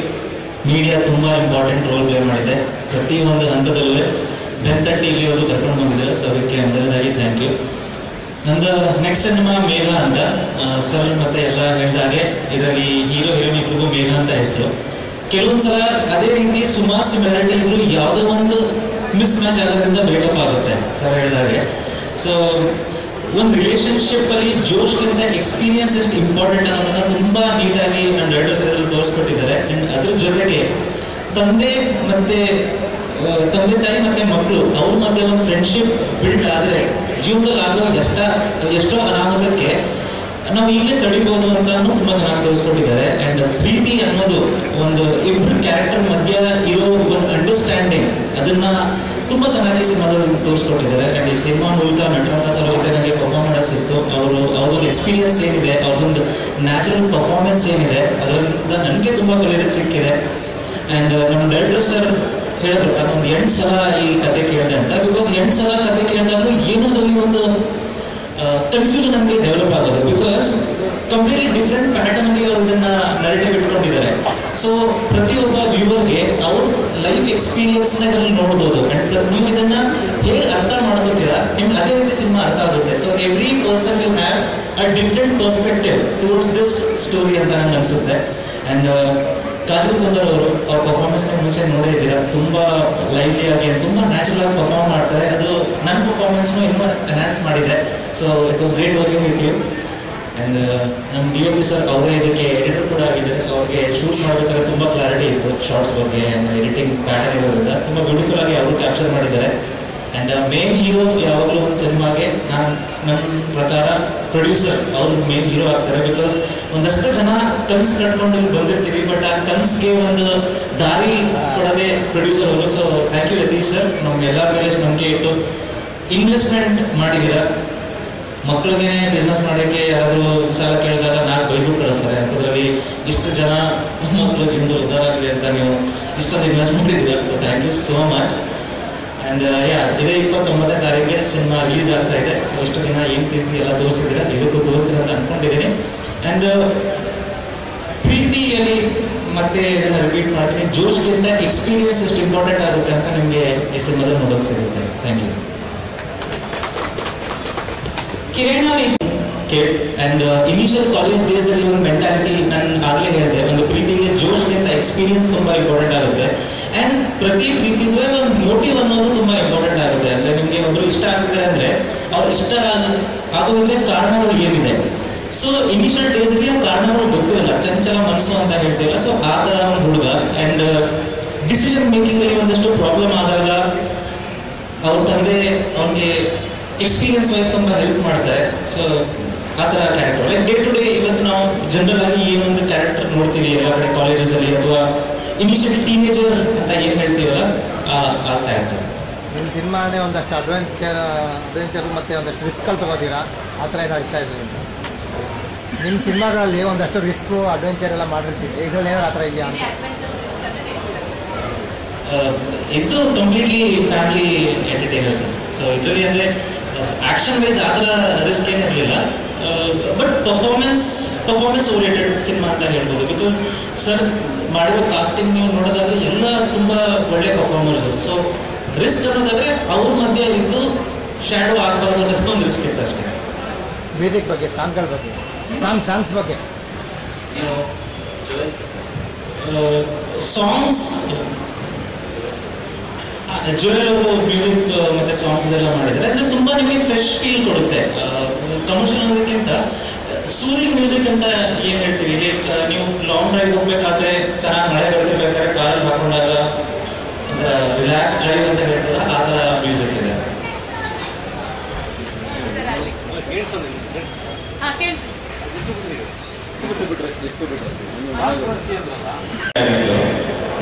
ಮೀಡಿಯಾ ತುಂಬ ಇಂಪಾರ್ಟೆಂಟ್ ರೋಲ್ ಪ್ಲೇ ಮಾಡಿದೆ. ಪ್ರತಿಯೊಂದು ಹಂತದಲ್ಲೂ ಬೆಂತಟ್ಟಿ ಇಲ್ಲಿವರೆಗೂ ಕರ್ಕೊಂಡು ಬಂದಿದ್ದಾರೆ. ಸೊ ಅದಕ್ಕೆ ಮೊದಲನೇದಾಗಿ ಥ್ಯಾಂಕ್ ಯು. ನಂದು ನೆಕ್ಸ್ಟ್ ಸಿನಿಮಾ ಮೇಘ ಅಂತ. ಸರ್ ಮತ್ತೆ ಎಲ್ಲ ಹೇಳಿದಾಗೆ ಇದರಲ್ಲಿ ಹೀರೋ ಹೀರೋಯಿನ್ ಇಬ್ಬರಿಗೂ ಮೇಘ ಅಂತ ಹೆಸರು. ಕೆಲವೊಂದ್ಸಲ ಅದೇ ರೀತಿ ಸುಮಾರು ಸಿಮಿಲಾರಿಟಿ ಇದ್ರು ಯಾವುದೋ ಒಂದು ಮಿಸ್ ಮ್ಯಾಚ್ ಆಗೋದ್ರಿಂದ ಬ್ರೇಕಪ್ ಆಗುತ್ತೆ ಸರ್ ಹೇಳಿದಾಗೆ. ಸೊ ಒಂದು ರಿಲೇಶನ್ಶಿಪ್ ಅಲ್ಲಿ ಜೋಶ್ಗಿಂತ ಎಕ್ಸ್ಪೀರಿಯನ್ಸ್ ಎಷ್ಟು ಇಂಪಾರ್ಟೆಂಟ್ ಅನ್ನೋದನ್ನ ತುಂಬಾ ನೀಟಾಗಿ ನನ್ನ ಡೈರೆಕ್ಟರ್ಸ್ ಇದರಲ್ಲಿ ತೋರಿಸ್ಕೊಟ್ಟಿದ್ದಾರೆ. ಅಂಡ್ ಅದ್ರ ಜೊತೆಗೆ ತಂದೆ ತಾಯಿ ಮತ್ತೆ ಮಕ್ಕಳು ಅವ್ರ ಮಧ್ಯೆ ಒಂದು ಫ್ರೆಂಡ್ಶಿಪ್ ಬಿಲ್ಡ್ ಆದ್ರೆ ಜೀವನದಲ್ಲಿ ಆಗೋ ಎಷ್ಟೋ ಅನಾಹುತಕ್ಕೆ ನಾವು ಈಗಲೇ ತಡಿಬಹುದು ಅಂತ ತುಂಬಾ ಚೆನ್ನಾಗಿ ತೋರಿಸ್ಕೊಟ್ಟಿದ್ದಾರೆ. ಅಂಡ್ ಪ್ರೀತಿ ಅನ್ನೋದು ಒಂದು ಇಬ್ಬರು ಕ್ಯಾರೆಕ್ಟರ್ ಮಧ್ಯ ಇರೋ ಒಂದು ಅಂಡರ್ಸ್ಟ್ಯಾಂಡಿಂಗ್ ಅದನ್ನ ತುಂಬಾ ಚೆನ್ನಾಗಿ ಸಿನಿಮಾದಲ್ಲಿ ತೋರಿಸ್ಕೊಟ್ಟಿದ್ದಾರೆ. ಅಂಡ್ ಈ ಸಿನಿಮಾ ಮೂಲಕ ನಟರಾಜ ಸರ್ ಜೊತೆ ನನಗೆ ಪರ್ಫಾರ್ಮ್ ಮಾಡಕ್ ಸಿಕ್ತು. ಅವ್ರ ಎಕ್ಸ್ಪೀರಿಯನ್ಸ್ ಏನಿದೆ, ಅವ್ರದೊಂದು ನ್ಯಾಚುರಲ್ ಪರ್ಫಾರ್ಮೆನ್ಸ್ ಏನಿದೆ ಅದರಿಂದ ನನಗೆ ತುಂಬಾ ಕಲಿಯೋದಕ್ಕೆ ಸಿಕ್ಕಿದೆ. ಅಂಡ್ ನಮ್ಮ ಡೈರೆಕ್ಟರ್ ಸರ್ ಹೇಳಿದ್ರು ಅದೊಂದು 8 ಸಲ ಈ ಕತೆ ಕೇಳಿದೆ ಅಂತ. ಬಿಕಾಸ್ 8 ಸಲ ಕತೆ ಕೇಳಿದಾಗ ಏನೋದ್ರಲ್ಲಿ ಒಂದು ಕನ್ಫ್ಯೂಷನ್ ನಮಗೆ ಡೆವಲಪ್ ಆಗೋದು. ಬಿಕಾಸ್ ಕಂಪ್ಲೀಟ್ಲಿ ಡಿಫ್ರೆಂಟ್ ಪ್ಯಾಟರ್ನ್ಗೆ ಅವ್ರು ಇದನ್ನ ನರೇಟಿವ್ ಇಟ್ಕೊಂಡಿದ್ದಾರೆ. ಸೊ ಪ್ರತಿಯೊಬ್ಬ ವ್ಯೂವರ್ಗೆ ಅವ್ರ ಲೈಫ್ ಎಕ್ಸ್ಪೀರಿಯನ್ಸ್ ನ ಇದರಲ್ಲಿ ನೋಡ್ಬೋದು. ಅಂಡ್ ನೀವು ಇದನ್ನ ಹೇಗೆ ಅರ್ಥ ಮಾಡ್ಕೋತೀರಾ ನಿಮ್ಗೆ ಅದೇ ರೀತಿ ಸಿನಿಮಾ ಅರ್ಥ ಆಗುತ್ತೆ. So every person will have a different perspective towards this story ಅಂತ ನಂಗೆ ಅನ್ಸುತ್ತೆ. ಅಂಡ್ ಕಾಜಲ್ ಕುಂದರ್ ಅವರು ಅವ್ರ ಪರ್ಫಾರ್ಮೆನ್ಸ್ ಮುಂಚೆ ನೋಡೇ ಇದ್ದೀರಾ. ತುಂಬಾ ಲೈವ್ಲಿ ಆಗಿ ತುಂಬಾ ನ್ಯಾಚುರಲ್ ಆಗಿ ಪರ್ಫಾರ್ಮ್ ಮಾಡ್ತಾರೆ. ಅದು ನನ್ನ ಪರ್ಫಾರ್ಮೆನ್ಸ್ ಇನ್ನೂ ಎನ್ಹಾನ್ಸ್ ಮಾಡಿದೆ. So it was great working with you. And ನಮ್ಮ DOP ಸರ್ ಅವರೇ ಇದಕ್ಕೆ ಎಡಿಟರ್ ಕೂಡ ಆಗಿದ್ದಾರೆ. ಸೊ ಅವ್ರಿಗೆ ಶೂಟ್ ಮಾಡಬೇಕಾದ್ರೆ ತುಂಬಾ ಕ್ಲಾರಿಟಿ ಇತ್ತು ಶಾರ್ಟ್ಸ್ ಬಗ್ಗೆ ಅಂಡ್ ಎಡಿಟಿಂಗ್ ಪ್ಯಾಟರ್ನ್ ಇರೋದ್ರಿಂದ ತುಂಬಾ ಬ್ಯೂಟಿಫುಲ್ ಆಗಿ ಅವರು ಕ್ಯಾಪ್ಚರ್ ಮಾಡಿದ್ದಾರೆ. ಅಂಡ್ ಮೇನ್ ಹೀರೋ ಯಾವಾಗಲೂ ಒಂದು ಸಿನಿಮಾಗೆ ನನ್ನ ಪ್ರಕಾರ ಪ್ರೊಡ್ಯೂಸರ್ ಅವರು ಮೇನ್ ಹೀರೋ ಆಗ್ತಾರೆ. ಬಿಕಾಸ್ ಒಂದಷ್ಟು ಜನ ಕನ್ಸು ಕಟ್ಕೊಂಡು ಇಲ್ಲಿ ಬಂದಿರ್ತೀವಿ, ಬಟ್ ಆ ಕನ್ಸ್ಗೆ ಒಂದು ದಾರಿ ಕೊಡದೆ ಪ್ರೊಡ್ಯೂಸರ್ ಅವರು. So thank you Yatish sir, ನಮ್ಗೆ ಎಲ್ಲರ ಮೇಲೆ ನಂಬಿಕೆ ಇಟ್ಟು ಇನ್ವೆಸ್ಟ್ಮೆಂಟ್ ಮಾಡಿದ್ದೀರಾ. ಮಕ್ಕಳಿಗೆ ಬಿಸ್ನೆಸ್ ಮಾಡೋಕ್ಕೆ ಯಾರಾದರೂ ಸಾಲ ಕೇಳಿದಾಗ ನಾಲ್ಕು ಬೈಬಿಟ್ಟು ಕಳಿಸ್ತಾರೆ. ಅದರಲ್ಲಿ ಇಷ್ಟು ಜನ ಮಕ್ಕಳು ಜೀವನದಲ್ಲಿ ಉದ್ಧಾರ ಆಗಲಿ ಅಂತ ನೀವು ಇಷ್ಟೊಂದು ಇನ್ವೆಸ್ಟ್ ಮಾಡಿದ್ದೀರಾ. So thank you so much. And ಇದೇ 29ನೇ ತಾರೀಕಿಗೆ ಸಿನಿಮಾ ರಿಲೀಸ್ ಆಗ್ತಾ ಇದೆ. ಸೊ ಇಷ್ಟು ದಿನ ಏನು ಪ್ರೀತಿ ಎಲ್ಲ ತೋರಿಸಿದ್ರೆ ಇದಕ್ಕೂ ತೋರಿಸ್ತೀರ ಅಂತ ಅನ್ಕೊಂಡಿದ್ದೀನಿ. ಅಂಡ್ ಪ್ರೀತಿಯಲ್ಲಿ ಮತ್ತೆ ಇದನ್ನ ರಿಪೀಟ್ ಮಾಡ್ತೀನಿ, ಜೋಶ್ಗಿಂತ ಎಕ್ಸ್ಪೀರಿಯನ್ಸ್ ಎಷ್ಟು ಇಂಪಾರ್ಟೆಂಟ್ ಆಗುತ್ತೆ ಅಂತ ನಿಮಗೆ ಈ ಸಿನಿಮಾದಲ್ಲಿ ನೋಡೋಕೆ ಸಿಗುತ್ತೆ. Thank you. ಕಿರಣ್ ಅವರು ಅಂಡ್ ಇನಿಷಿಯಲ್ ಕಾಲೇಜ್ ಡೇಸ್ ಅಲ್ಲಿ ಒಂದು ಮೆಂಟಾಲಿಟಿ ನಾನು ಆಗಲೇ ಹೇಳಿದೆ, ಒಂದು ಪ್ರೀತಿಗೆ ಜೋಶ್ಗಿಂತ ಎಕ್ಸ್ಪೀರಿಯನ್ಸ್ ತುಂಬಾ ಇಂಪಾರ್ಟೆಂಟ್ ಆಗುತ್ತೆ. ಅಂಡ್ ಪ್ರತಿ ಪ್ರೀತಿಗೂ ಒಂದು ಮೋಟಿವ್ ಅನ್ನೋದು ತುಂಬಾ ಇಂಪಾರ್ಟೆಂಟ್ ಆಗುತ್ತೆ. ಅಂದ್ರೆ ನಿಮ್ಗೆ ಒಬ್ರು ಇಷ್ಟ ಆಗ್ತಿದೆ ಅಂದ್ರೆ ಅವ್ರು ಇಷ್ಟ ಆಗೋದಕ್ಕೆ ಕಾರಣಗಳು ಏನಿದೆ. ಸೊ ಇನಿಷಿಯಲ್ ಡೇಸ್ಗೆ ಕಾರಣಗಳು ಗೊತ್ತಿರಲ್ಲ, ಚಂಚಲ ಮನಸ್ಸು ಅಂತ ಹೇಳ್ತೀವಲ್ಲ. ಸೊ ಆ ತರ ಒಂದು ಹುಡುಗ. ಅಂಡ್ ಡಿಸಿಷನ್ ಮೇಕಿಂಗ್ ಅಲ್ಲಿ ಒಂದಷ್ಟು ಪ್ರಾಬ್ಲಮ್ ಆದಾಗ ಅವ್ರ ತಂದೆ ಅವನಿಗೆ ಎಕ್ಸ್ಪೀರಿಯನ್ಸ್ ವೈಸ್ ತುಂಬಾ ಹೆಲ್ಪ್ ಮಾಡ್ತಾರೆ. ಸೊ ಆ ಥರ character like day to day ಇವತ್ತು ನಾವು ಜನರಲ್ ಆಗಿ ಏನೊಂದು ಕ್ಯಾರೆಕ್ಟರ್ ನೋಡ್ತೀವಿ ಎಲ್ಲ ಕಡೆ ಕಾಲೇಜಸ್ ಅಲ್ಲಿ, ಅಥವಾ ಇನಿಷಿಯಲ್ ಟೀನೇಜರ್ ಅಂತ ಏನು ಹೇಳ್ತೀವಲ್ಲ ಆ ಕ್ಯಾರೆಕ್ಟರ್. ನಿಮ್ಮ ಸಿನಿಮಾನೇ ಒಂದಷ್ಟು ಅಡ್ವೆಂಚರ್ ಮತ್ತು ಒಂದಷ್ಟು ರಿಸ್ಕಲ್ಲಿ ತಗೋತೀರಾ, ಆ ಥರ ಏನು ಅರ್ಥ ಇದೆ ನಿಮ್ಮ ಸಿನಿಮಾಗಳಲ್ಲಿ ಒಂದಷ್ಟು ರಿಸ್ಕು ಅಡ್ವೆಂಚರ್ ಎಲ್ಲ ಮಾಡಿರ್ತೀವಿ, ಇದರಲ್ಲಿ ಏನಾದ್ರು ಆ ಥರ ಇದೆಯಾ ಅಂತ? ಇದು completely family entertainer sir. So ಇದರಲ್ಲಿ ಅಂದರೆ ಆಕ್ಷನ್ ವೈಸ್ ಆ ಥರ ರಿಸ್ಕ್ ಏನಿರಲಿಲ್ಲ, ಬಟ್ ಪರ್ಫಾರ್ಮೆನ್ಸ್ ಓರಿಯೆಂಟೆಡ್ ಸಿನಿಮಾ ಅಂತ ಹೇಳ್ಬೋದು. ಬಿಕಾಸ್ ಸರ್ ಮಾಡಿರೋ ಕಾಸ್ಟಿಂಗ್ ನೀವು ನೋಡೋದಾದ್ರೆ ಎಲ್ಲ ತುಂಬ ಒಳ್ಳೆ ಪರ್ಫಾರ್ಮರ್ಸು. ಸೊ ರಿಸ್ಕ್ ಅನ್ನೋದಾದ್ರೆ ಅವ್ರ ಮಧ್ಯೆ ಇದ್ದು ಶ್ಯಾಡೋ ಆಗಬಾರ್ದು ಅನ್ನೋದಕ್ಕೆ ಒಂದು ರಿಸ್ಕ್ ಇತ್ತು ಅಷ್ಟೇ. ಮ್ಯೂಸಿಕ್ ಬಗ್ಗೆ, ಸಾಂಗ್ಗಳ ಬಗ್ಗೆ, ಸಾಂಗ್ಸ್ ಬಗ್ಗೆ ಸಾಂಗ್ಸ್ ಜೋಯಲ್ ಅವರು ಮ್ಯೂಸಿಕ್ ಮತ್ತೆ ಸಾಂಗ್ಸ್ ಎಲ್ಲ ಮಾಡಿದ್ದಾರೆ. ಅಂದ್ರೆ ತುಂಬಾ ನಿಮಗೆ ಫ್ರೆಶ್ ಫೀಲ್ ಕೊಡುತ್ತೆ. ಕಮರ್ಷಿಯಲ್ ಅನ್ನೋದಕ್ಕಿಂತ ಸೂರಿಂಗ್ ಮ್ಯೂಸಿಕ್ ಅಂತ ಏನ್ ಹೇಳ್ತೀವಿ, ಲೈಕ್ ನೀವು ಲಾಂಗ್ ಡ್ರೈವ್ ಹೋಗ್ಬೇಕಾದ್ರೆ ಚೆನ್ನಾಗಿ ಮಳೆ ಬರ್ತಿರ್ಬೇಕಾದ್ರೆ ಕಾರಲ್ಲಿ ಹಾಕೊಂಡಾಗ ರಿಲ್ಯಾಕ್ಸ್ ಡ್ರೈವ್ ಅಂತ ಹೇಳ್ತಾರ, ಆ ಥರ ಮ್ಯೂಸಿಕ್ ಇದೆ.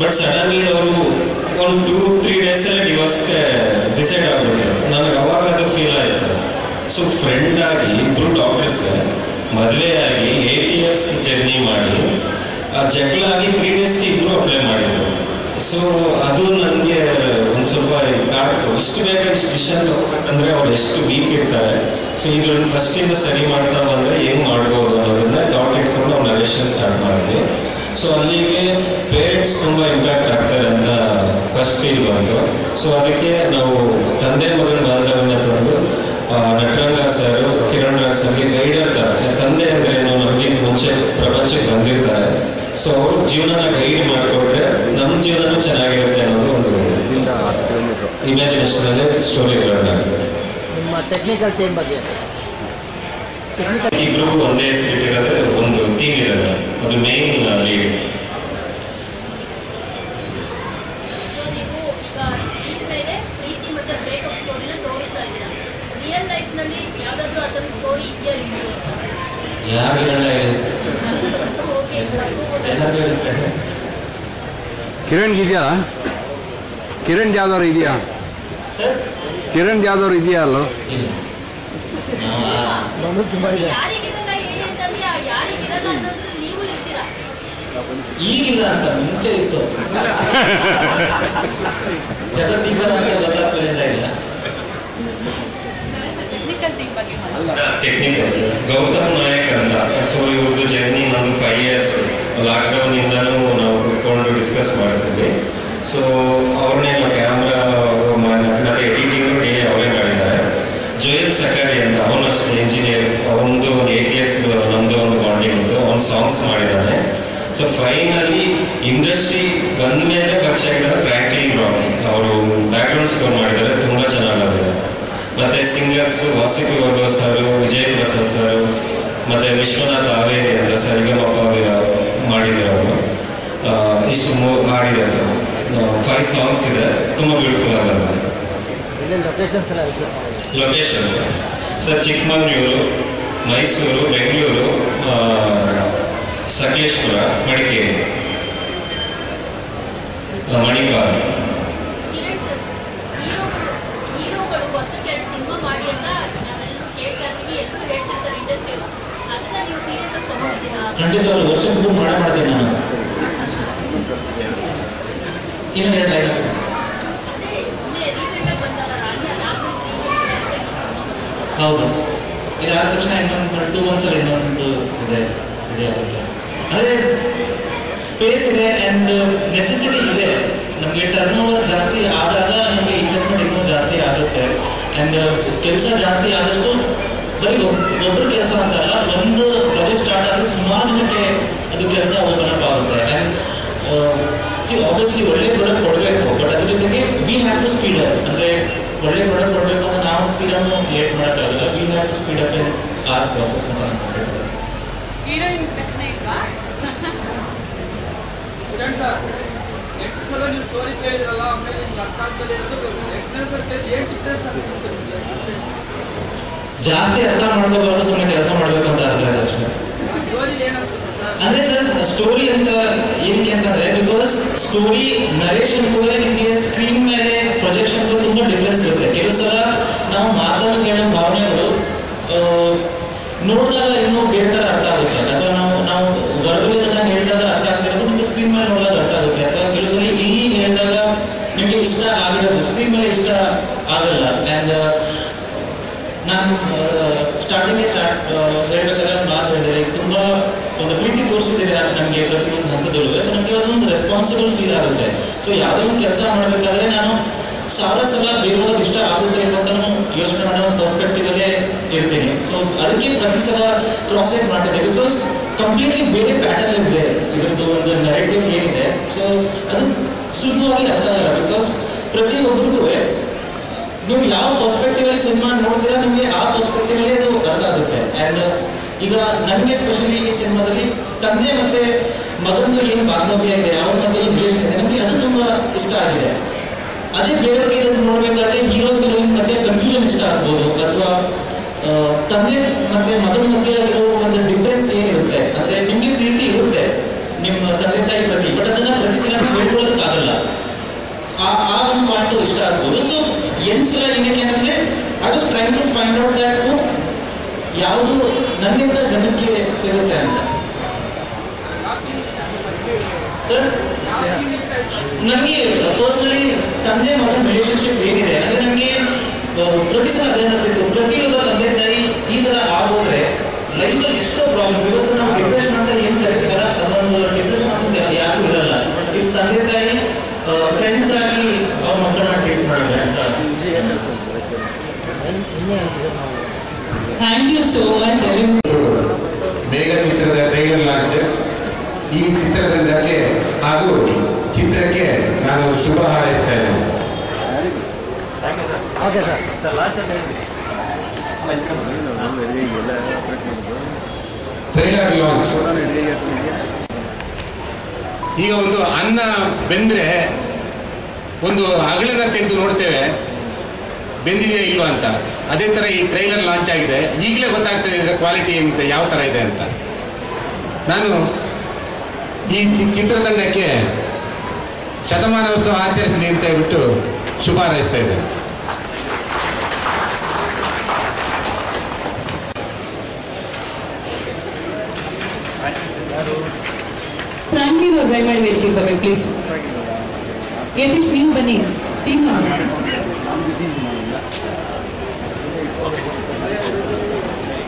ಬಟ್ ಸಡನ್ಲಿ ಅವರು ಒಂದು 2-3 days ಡಿವೋರ್ಸ್ಗೆ ಡಿಸೈಡ್ ಆಗ್ಬಿಟ್ಟಿದ್ರು. ನನಗೆ ಅವಾಗ ಅದು ಫೀಲ್ ಆಯಿತು. ಸೊ ಫ್ರೆಂಡ್ ಆಗಿ ಇಬ್ರು ಡಾಕ್ಟರ್ಸ್ ಮದುವೆ ಆಗಿ 8 years ಜರ್ನಿ ಮಾಡಿ ಜಗಳ ಆಗಿ 3 days ಇಬ್ರು ಅಪ್ಲೈ ಮಾಡಿದ್ರು. ಸೊ ಅದು ನನಗೆ ಒಂದು ಸ್ವಲ್ಪ ಕಾಡ್ತು. ಇಷ್ಟು ಬೇಗ ಇಷ್ಟು ಡಿಸಿಷನ್ ತಗೋಬೇಕಂದ್ರೆ ಅವ್ರು ಎಷ್ಟು ವೀಕ್ ಇರ್ತಾರೆ. ಸೊ ಇದ್ರನ್ನು ಫಸ್ಟಿಂದ ಸರಿ ಮಾಡ್ತಾ ಬಂದರೆ ಹೆಂಗ್ ಮಾಡ್ಬೋದು ಅನ್ನೋದನ್ನ ಥಾಟ್ ಇಟ್ಕೊಂಡು ನಾವು ನರೇಷನ್ ಸ್ಟಾರ್ಟ್ ಮಾಡಿದ್ವಿ. ಸೊ ಅಲ್ಲಿಗೆ ಪೇರೆಂಟ್ಸ್ ತುಂಬ ಇಂಪ್ಯಾಕ್ಟ್ ಆಗ್ತಾರೆ ಅಂತ ಫಸ್ಟ್ ಫೀಲ್ ಬಂತು. ಸೊ ಅದಕ್ಕೆ ನಾವು ತಂದೆ ಮಗನ ಬಾಂಧವ್ಯನ ತಂದು ನಟರಂಗ ಸರ್, ಕಿರಣ್ ರಾಜ್ ಸರ್ಗೆ ಗೈಡರ್ ತರ, ತಂದೆ ಅಂದ್ರೆ ನಮಗೆ ಮುಂಚೆ ಪ್ರಪಂಚಕ್ಕೆ ಬಂದಿರ್ತಾರೆ. ಸೊ ಅವ್ರ ಜೀವನನ ಗೈಡ್ ಮಾಡಿಕೊಟ್ರೆ ನಮ್ಮ ಜೀವನ ಚೆನ್ನಾಗಿರುತ್ತೆ ಅನ್ನೋದು ಒಂದು ಇಮ್ಯಾಜಿನೇಷನ್ ಅಲ್ಲೇ ಸ್ಟೋರಿಗಳನ್ನಾಗುತ್ತೆ. ನಿಮ್ಮ ಟೆಕ್ನಿಕಲ್ ಟೀಮ್ ಬಗ್ಗೆ ಇಬ್ರಿಗೂ ಒಂದೇ ಸೀಟ್ ಇರೋದ್ರೆ ಒಂದು ಥೀಮ್ ಇರಲ್ಲ, ಅದು ಮೇನ್ ಲೀಡ್. ಕಿರಣ್ ಇದೆಯಾ? ಕಿರಣ್ ಯಾವ್ದಾದ್ರು ಇದೆಯಾ? ಕಿರಣ್ ಯಾವ್ದಾದ್ರು ಇದೆಯಾ ಅಲ್ಲೋ? ತುಂಬಾ ಇದೆ. ಈಗಿಲ್ಲ ಅಂತ ಮುಂಚೆ ಇತ್ತು. ಟೆಕ್ನಿಕಲ್ ಗೌತಮ್ ನಾಯಕ್ ಅಂತ. ಸೊ ಇವ್ರದ್ದು ಜರ್ನಿ ನಮ್ದು 5 years ಲಾಕ್ಡೌನ್ ಇಂದನೂ ನಾವು ಕುತ್ಕೊಂಡು ಡಿಸ್ಕಸ್ ಮಾಡ್ತಿದ್ವಿ. ಸೊ ಅವ್ರನ್ನೇ ನಾವು ಕ್ಯಾಮ್ರಾ ಮತ್ತೆ ಎಡಿಟಿಂಗ್ ಡೇ ಅವರೇ ಮಾಡಿದ್ದಾರೆ. ಜೋಯಲ್ ಸಕಾರಿ ಅಂತ, ಅವನಷ್ಟು ಇಂಜಿನಿಯರ್, ಅವನದು ಒಂದು 8 years ನಮ್ದು ಒಂದು ಬಾಂಡಿಂಗ್ ಇತ್ತು. ಅವ್ನು ಸಾಂಗ್ಸ್ ಮಾಡಿದ್ದಾನೆ. ಸೊ ಫೈನಲಿ ಇಂಡಸ್ಟ್ರಿ ಬಂದ ಮೇಲೆ ಪರಿಚಯ ಆಗಿದ್ದಾರೆ ಫ್ರಾಂಕ್ಲಿನ್ ರಾಕಿ. ಅವರು ಬ್ಯಾಕ್ಗ್ರೌಂಡ್ ಸ್ಕೋರ್ ಮಾಡಿದ್ದಾರೆ, ತುಂಬಾ ಚೆನ್ನಾಗಿದೆ. ಮತ್ತೆ ಸಿಂಗರ್ಸ್ ವಾಸುಕಿ ವರ್ಗ ಸರ್, ವಿಜಯ್ ಪ್ರಸಾದ್ ಸರ್, ಮತ್ತೆ ವಿಶ್ವನಾಥ್ ಹಾವೇರಿ ಅಂತ ಸರಿಗಮಪ್ಪ ಮಾಡಿದ್ರು ಅವರು. ಇಷ್ಟು ಹಾಡಿದೆ ಸರ್. 5 songs ಇದೆ, ತುಂಬಾ ಬ್ಯೂಟಿಫುಲ್ ಆಗಿದೆ. Locations sir Chikkamagaluru, Mysuru, Bengaluru, Sakleshpur, Madikeri, Manipal. ಖಂಡಿತ ವರ್ಷಕ್ಕೂ ಮಾಡ್ತೇನೆ ನಾನು. ಇನ್ನೊಂದು ಎರಡು ಹೌದು, ಇದಾದ ತಕ್ಷಣ ಇನ್ನೊಂದು 2 months ಇನ್ನೊಂದು ಇದೆ ರೆಡಿ ಆಗುತ್ತೆ. ಅದೇ ಸ್ಪೇಸ್ ಇದೆ ಆ್ಯಂಡ್ ನೆಸೆಸಿಟಿ ಇದೆ. ನಮಗೆ ಟರ್ನ್ ಓವರ್ ಜಾಸ್ತಿ ಆದಾಗ ನಮಗೆ ಇನ್ವೆಸ್ಟ್ಮೆಂಟ್ ಇನ್ನೂ ಜಾಸ್ತಿ ಆಗುತ್ತೆ. ಆ್ಯಂಡ್ ಕೆಲಸ ಜಾಸ್ತಿ ಆದಷ್ಟು ಬರೀ ಒಬ್ಬರು ಕೆಲಸ ಅಂತಲ್ಲ, ಒಂದು ಪ್ರಾಜೆಕ್ಟ್ ಸ್ಟಾರ್ಟ್ ಆದರೆ ಸುಮಾರು ಜನಕ್ಕೆ ಅದು ಕೆಲಸ ಓಪನ್ ಅಪ್ ಆಗುತ್ತೆ. ಆ್ಯಂಡ್ ಆಬ್ವಿಯಸ್ಲಿ ಒಳ್ಳೆ ಪ್ರಾಡಕ್ಟ್ ಕೊಡಬೇಕು, ಬಟ್ ಅದ್ರ ಜೊತೆಗೆ we have to speed up. ಅಂದರೆ ಒಳ್ಳೆ ಪ್ರಾಡಕ್ಟ್ ಕೊಡಬೇಕು ಅಂದ್ರೆ ನಾವು ತೀರಾನು ಲೇಟ್ ಮಾಡೋಕ್ಕಾಗಲ್ಲ. We have to speed up in our process ಅಂತ ಅನಿಸುತ್ತೆ. ಪ್ರಶ್ನೆ ಇಲ್ವಾ ಸರ್? 8 ಸಲ ನೀವು ಸ್ಟೋರಿ ಕೇಳಿದ್ರಲ್ಲ, ಆಮೇಲೆ ನಿಮ್ಗೆ ಅರ್ಥ ಆಗ್ತದೆ ಇರೋದು 8ನೇ ಸಲ ಕೇಳಿ ಏನು ಡಿಫ್ರೆನ್ಸ್ ಆಗುತ್ತೆ? ಜಾಸ್ತಿ ಅರ್ಥ ಮಾಡ್ಕೋಬಾರ್ದು, ಸುಮ್ಮನೆ ಕೆಲಸ ಮಾಡಬೇಕು ಅಂತ ಅರ್ಥ ಇದೆ ಅಷ್ಟೇ. ಸ್ಟೋರಿ ಏನಾಗ್ತದೆ ಸರ್? ಅಂದ್ರೆ ಸರ್ ಸ್ಟೋರಿ ಅಂತ ಏನಕ್ಕೆ ಅಂತಂದ್ರೆ, ಬಿಕಾಸ್ ಸ್ಟೋರಿ ನರೇಷನ್ ಕೂಡ ನಿಮಗೆ ಸ್ಕ್ರೀನ್ ಮೇಲೆ ಪ್ರೊಜೆಕ್ಷನ್ ತುಂಬಾ ಡಿಫ್ರೆನ್ಸ್ ಇರುತ್ತೆ. ಕೆಲವು ಸಲ ನಾವು ಮಾತನ್ನು ಕೇಳೋ ಭಾವನೆಗಳು ನೋಡಿದಾಗ ಇನ್ನೂ ಬೇರೆ ತರ ಅರ್ಥ ಆಗುತ್ತೆ, ಅಥವಾ ನಾವು ಹೊರಗಡೆದನ್ನ ಹೇಳಿದಾಗ ಅರ್ಥ ಆಗ್ತಿರೋದು ನಿಮ್ಗೆ ಸ್ಕ್ರೀನ್ ಮೇಲೆ ನೋಡಿದಾಗ ಅರ್ಥ ಆಗುತ್ತೆ. ಅಥವಾ ಕೆಲವು ಸಲ ಇಲ್ಲಿ ಹೇಳಿದಾಗ ನಿಮಗೆ ಇಷ್ಟ ಆಗಿರೋದು ಸ್ಕ್ರೀನ್ ಮೇಲೆ ಇಷ್ಟ ಆಗಲ್ಲ. ಆ್ಯಂಡ್ ನಾನು ಸ್ಟಾರ್ಟ್ ಹೇಳ್ಬೇಕಾದ್ರೆ ಮಾತು ಹೇಳಿದ್ರೆ ತುಂಬಾ ಒಂದು ಪ್ರೀತಿ ತೋರಿಸ್ತಿದ್ದೀರಾ ನಮಗೆ ಪ್ರತಿಯೊಂದು ಹಂತದಲ್ಲೂ. ಸೊ ನಮಗೆ ಅದೊಂದು ರೆಸ್ಪಾನ್ಸಿಬಲ್ ಫೀಲ್ ಆಗುತ್ತೆ. ಸೊ ಯಾವುದೋ ಒಂದು ಕೆಲಸ ಮಾಡಬೇಕಾದ್ರೆ ನಾನು 1000 ಸಲ ಬೇರೆಯವ್ರಿಗೆ ಇಷ್ಟ ಆಗುತ್ತೆ ಅಂತ ಯೋಚನೆ ಮಾಡೋ ಒಂದು ಪರ್ಸ್ಪೆಕ್ಟಿವ್ ಅಲ್ಲೇ ಇರ್ತೀನಿ. ಸೊ ಅದಕ್ಕೆ ಪ್ರತಿ ಸಲ ಕ್ರಾಸ್ ಚೆಕ್ ಮಾಡ್ತಿದ್ದೆ, ಬಿಕಾಸ್ ಕಂಪ್ಲೀಟ್ಲಿ ಬೇರೆ ಪ್ಯಾಟರ್ನ್ ಇದೆ ಇದ್ರದ್ದು ಒಂದು ನರೇಟಿವ್ ಏನಿದೆ. ಸೊ ಅದು ಸುಲಭವಾಗಿ ಅರ್ಥ ಆಗಲ್ಲ, ಬಿಕಾಸ್ ಪ್ರತಿಯೊಬ್ಬರಿಗೂ ನೀವು ಯಾವ ಪರ್ಸ್ಪೆಕ್ಟಿವ್ ಅಲ್ಲಿ ಸಿನಿಮಾ ನೋಡ್ತೀರಾ ನಿಮಗೆ ಆ ಪರ್ಸ್ಪೆಕ್ಟಿವ್ ಅಲ್ಲಿ ಅದು ಅರ್ಥ ಆಗುತ್ತೆ. ಅಂಡ್ ಈಗ ನನಗೆ ಸ್ಪೆಷಲಿ ಈ ಸಿನಿಮಾದಲ್ಲಿ ತಂದೆ ಮತ್ತೆ ಮಗಂದು ಏನು ಬಾಂಧವ್ಯ ಇದೆ, ಅವ್ರ ಮಧ್ಯೆ ಏನು ರಿಲೇಷನ್ ಇದೆ, ನಮಗೆ ಅದು ತುಂಬಾ ಇಷ್ಟ ಆಗಿದೆ. ಅದೇ ಬೇರೆಯವ್ರಿಗೆ ಇದನ್ನು ನೋಡ್ಬೇಕಾದ್ರೆ ಹೀರೋ ಹೀರೋಯಿನ್ ಮಧ್ಯೆ ಕನ್ಫ್ಯೂಷನ್ ಇಷ್ಟ ಆಗ್ಬೋದು, ಅಥವಾ ತಂದೆ ಮತ್ತೆ ಮಗನ ಮಧ್ಯೆ ಆಗಿರೋ ಒಂದು ಡಿಫ್ರೆನ್ಸ್ ಏನಿರುತ್ತೆ, ಅಂದ್ರೆ ನಿಮ್ಗೆ ಪ್ರೀತಿ ಇರುತ್ತೆ ನಿಮ್ಮ ತಂದೆ ತಾಯಿ ಪ್ರತಿ, ಬಟ್ ಅದನ್ನ ಪ್ರತಿ ಸಲ ಹೇಳ್ಕೊಳ್ಳೋದಕ್ಕಾಗಲ್ಲ. ಆ ಒಂದು ಪಾಯಿಂಟ್ ಇಷ್ಟ ಆಗ್ಬೋದು. ಸೊ ಎಂಟ್ಸಲ ಏನಕ್ಕೆ ಅಂದ್ರೆ I was trying to find out that book ಯಾವುದು ನನ್ನಿಂದ ಜನಕ್ಕೆ ಸೇರುತ್ತೆ ಅಂತ. ಸರ್ ನನಗೆ ಪರ್ಸನಲಿ ತಂದೆ ಮಗನ ರಿಲೇಶನ್ಶಿಪ್ ಏನಿದೆ ಅಂದ್ರೆ ನನಗೆ ಪ್ರತಿ ಸಲ ಅದೇ ಅನಿಸ್ತಿತ್ತು, ಪ್ರತಿಯೊಬ್ಬ ತಂದೆ ತಾಯಿ ಈ ತರ ಆಗೋದ್ರೆ ಲೈಫಲ್ಲಿ ಎಷ್ಟೋ ಪ್ರಾಬ್ಲಮ್. ಇವತ್ತು ನಾವು ಡಿಪ್ರೆಷನ್ ಅಂತ ಏನ್ ಕರಿತೀವಲ್ಲ ಅದೊಂದು ಡಿಪ್ರೆಷನ್ ಅಂತ ಯಾರು ಇರಲ್ಲ. ಇಫ್ ತಂದೆ ತಾಯಿ ಫ್ರೆಂಡ್ಸ್ ಆಗಿ ಅವ್ರ ಮಕ್ಕಳನ್ನ ಟ್ರೀಟ್ ಮಾಡಿದ್ರೆ ಅಂತ. Thank you so much. ಬೇಗ ಚಿತ್ರದ ಟ್ರೈಲರ್ ಲಾಂಚ್. ಈ ಚಿತ್ರತಂಡಕ್ಕೆ ಹಾಗೂ ಚಿತ್ರಕ್ಕೆ ನಾನು ಶುಭ ಹಾರೈಸ್ತಾ ಇದ್ದೇನೆ. Okay sir. Trailer launch. ಈಗ ಒಂದು ಅನ್ನ ಬೆಂದ್ರೆ ಒಂದು ಅಗಳನ್ನ ತೆಗೆದು ನೋಡ್ತೇವೆ ಬೆಂದಿದೆಯಾ ಇಲ್ವಾ ಅಂತ. ಅದೇ ಥರ ಈ ಟ್ರೈಲರ್ ಲಾಂಚ್ ಆಗಿದೆ. ಈಗಲೇ ಗೊತ್ತಾಗ್ತದೆ ಇದರ ಕ್ವಾಲಿಟಿ ಏನಿದೆ, ಯಾವ ಥರ ಇದೆ ಅಂತ. ನಾನು ಈ ಚಿತ್ರತಂಡಕ್ಕೆ ಶತಮಾನೋತ್ಸವ ಆಚರಿಸಲಿ ಅಂತ ಹೇಳ್ಬಿಟ್ಟು ಶುಭ ಹಾರೈಸ್ತಾ ಇದ್ದೇನೆ. ಫ್ರಾಂಕಿ ಅವರು ದಯಮಾಡಿ ವೇದಿಕೆಗೆ ಬರಬೇಕು ಪ್ಲೀಸ್. ಯತೀಶ್ ನೀವು ಬನ್ನಿ. ಟೀಮ್